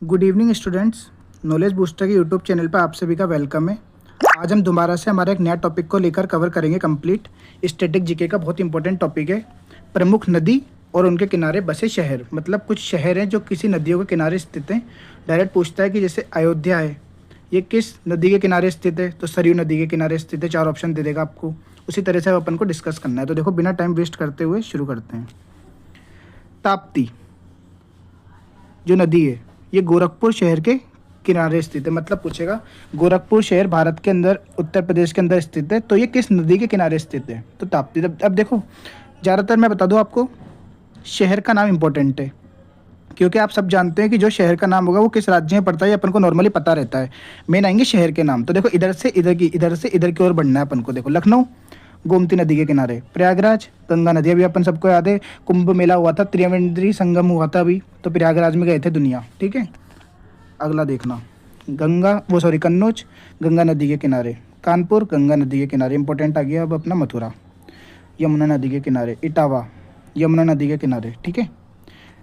Good evening students. Knowledge booster के YouTube channel पर आप सभी का वेलकम है। आज हम दोबारा से हमारे एक नया टॉपिक को लेकर कवर करेंगे कंप्लीट। स्टैटिक जीके का बहुत इंपॉर्टेंट टॉपिक है। प्रमुख नदी और उनके किनारे बसे शहर, मतलब कुछ शहर हैं जो किसी नदियों के किनारे स्थित हैं। डायरेक्ट पूछता है कि जैसे अयोध्या है, ये किस नदी के किनारे स्थित है, तो सरयू नदी के किनारे स्थित है। 4 ऑप्शन दे देगा आपको। उसी तरह से अपन को डिस्कस करना है। तो देखो, बिना टाइम वेस्ट करते हुए शुरू करते हैं। ताप्ती जो नदी है, ये गोरखपुर शहर के किनारे स्थित है। मतलब पूछेगा गोरखपुर शहर भारत के अंदर, उत्तर प्रदेश के अंदर स्थित है, तो ये किस नदी के किनारे स्थित है, तो ताप्ती। अब देखो, ज़्यादातर मैं बता दूं आपको, शहर का नाम इंपॉर्टेंट है, क्योंकि आप सब जानते हैं कि जो शहर का नाम होगा वो किस राज्य में पड़ता है, अपन को नॉर्मली पता रहता है। मेन आएंगे शहर के नाम। तो देखो, इधर से इधर की ओर बढ़ना है अपन को। देखो, लखनऊ गोमती नदी के किनारे, प्रयागराज गंगा नदी, अभी अपन सबको याद है कुंभ मेला हुआ था, त्रिवेणी संगम हुआ था अभी, तो प्रयागराज में गए थे दुनिया। ठीक है, अगला देखना, कन्नौज गंगा नदी के किनारे, कानपुर गंगा नदी के किनारे, इंपॉर्टेंट आ गया। अब अपना मथुरा यमुना नदी के किनारे, इटावा यमुना नदी के किनारे। ठीक है,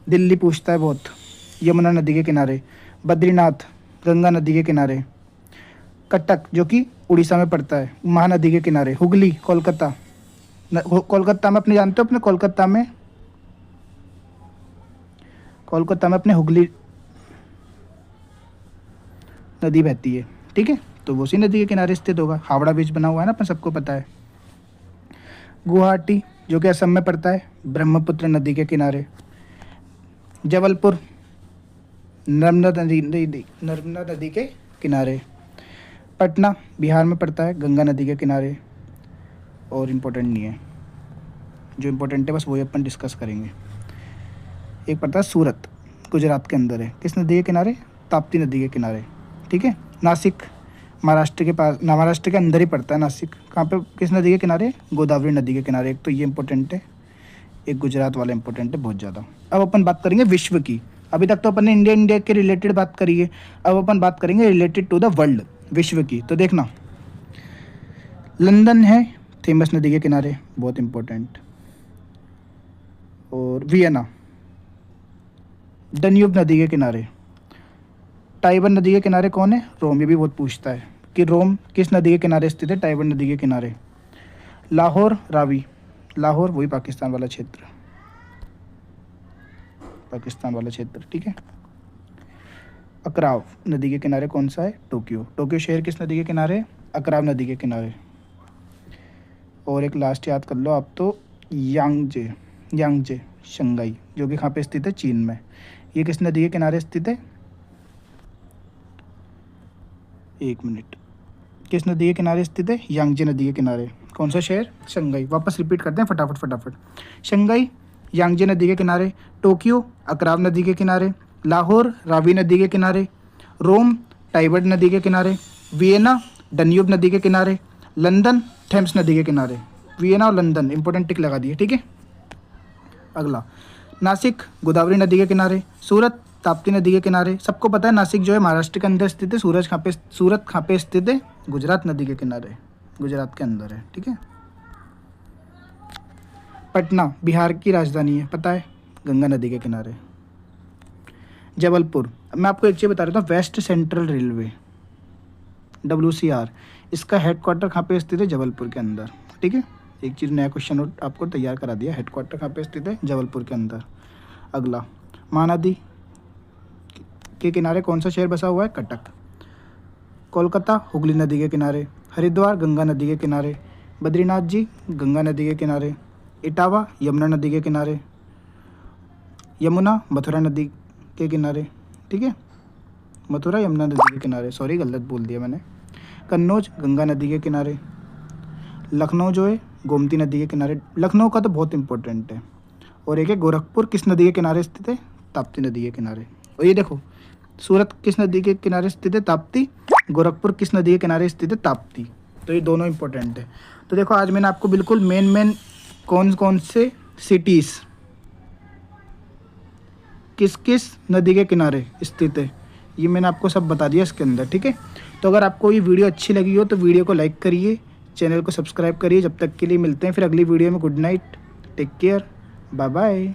दिल्ली पूछता है बहुत, यमुना नदी के किनारे, बद्रीनाथ गंगा नदी के किनारे, कटक जो कि उड़ीसा में पड़ता है, महानदी के किनारे, हुगली कोलकाता कोलकाता में अपने जानते हो, अपने कोलकाता में अपने हुगली नदी बहती है। ठीक है, तो वो उसी नदी के किनारे स्थित होगा। हावड़ा ब्रिज बना हुआ है ना, अपन सबको पता है। गुवाहाटी जो कि असम में पड़ता है, ब्रह्मपुत्र नदी के किनारे। जबलपुर नर्मदा नदी के किनारे। पटना बिहार में पड़ता है, गंगा नदी के किनारे। और इम्पोर्टेंट नहीं है, जो इम्पोर्टेंट है बस वही अपन डिस्कस करेंगे। एक पड़ता है सूरत, गुजरात के अंदर है, किस नदी के किनारे, ताप्ती नदी के किनारे। ठीक है, नासिक महाराष्ट्र के पास, महाराष्ट्र के अंदर ही पड़ता है नासिक। कहाँ पे, किस नदी के किनारे, गोदावरी नदी के किनारे। एक तो ये इंपॉर्टेंट है, एक गुजरात वाला इंपॉर्टेंट है बहुत ज़्यादा। अब अपन बात करेंगे विश्व की। अभी तक तो अपन ने इंडिया के रिलेटेड बात करी है, अब अपन बात करेंगे रिलेटेड टू द वर्ल्ड, विश्व की। तो देखना, लंदन है थेमस नदी के किनारे, बहुत इंपॉर्टेंट। और वियना डन्यूब नदी के किनारे। टाइबर नदी के किनारे कौन है, रोम। ये भी बहुत पूछता है कि रोम किस नदी के किनारे स्थित है, टाइबर नदी के किनारे। लाहौर रावी, लाहौर वही पाकिस्तान वाला क्षेत्र, ठीक है। अकराव नदी के किनारे कौन सा है, टोक्यो। टोक्यो शहर किस नदी के किनारे, अकराव नदी के किनारे। और एक लास्ट याद कर लो आप तो, यांगजे शंघाई जो कि कहाँ पे स्थित है, चीन में। ये किस नदी के किनारे स्थित है, एक मिनट, किस नदी के किनारे स्थित है, यांगजे नदी के किनारे। कौन सा शहर, शंघाई। वापस रिपीट करते हैं फटाफट। शंघाई यांगजे नदी के किनारे, टोक्यो अकराव नदी के किनारे, लाहौर रावी नदी के किनारे, रोम टाइबर नदी के किनारे, वियना डन्यूब नदी के किनारे, लंदन थेम्स नदी के किनारे। वियना और लंदन इंपॉर्टेंट टिक लगा दिए। ठीक है, अगला नासिक गोदावरी नदी के किनारे, सूरत ताप्ती नदी के किनारे। सबको पता है नासिक जो है महाराष्ट्र के अंदर स्थित है, सूरत कहाँ पे स्थित है, गुजरात नदी के किनारे, गुजरात के अंदर है। ठीक है, पटना बिहार की राजधानी है, पता है, गंगा नदी के किनारे। जबलपुर, मैं आपको एक चीज़ बता रहा था, वेस्ट सेंट्रल रेलवे WCR, इसका हेडक्वार्टर कहाँ पे स्थित है, जबलपुर के अंदर। ठीक है, एक चीज़ नया क्वेश्चन आपको तैयार करा दिया, हेडक्वार्टर कहाँ पे स्थित है, जबलपुर के अंदर। अगला, महानदी के किनारे कौन सा शहर बसा हुआ है, कटक। कोलकाता हुगली नदी के किनारे, हरिद्वार गंगा नदी के किनारे, बद्रीनाथ जी गंगा नदी के किनारे, इटावा यमुना नदी के किनारे, यमुना मथुरा नदी के किनारे। ठीक है, मथुरा यमुना नदी के किनारे, सॉरी गलत बोल दिया मैंने। कन्नौज गंगा नदी के किनारे। लखनऊ जो है गोमती नदी के किनारे, लखनऊ का तो बहुत इंपॉर्टेंट है। और एक है गोरखपुर, किस नदी के किनारे स्थित है, ताप्ती नदी के किनारे। और ये देखो, सूरत किस नदी के किनारे स्थित है, ताप्ती। गोरखपुर किस नदी के किनारे स्थित है, ताप्ती। तो ये दोनों इंपॉर्टेंट है। तो देखो, आज मैंने आपको बिल्कुल मेन कौन से सिटीज़ किस नदी के किनारे स्थित है, ये मैंने आपको सब बता दिया इसके अंदर। ठीक है, तो अगर आपको ये वीडियो अच्छी लगी हो तो वीडियो को लाइक करिए, चैनल को सब्सक्राइब करिए। जब तक के लिए मिलते हैं फिर अगली वीडियो में। Good night, take care, bye bye.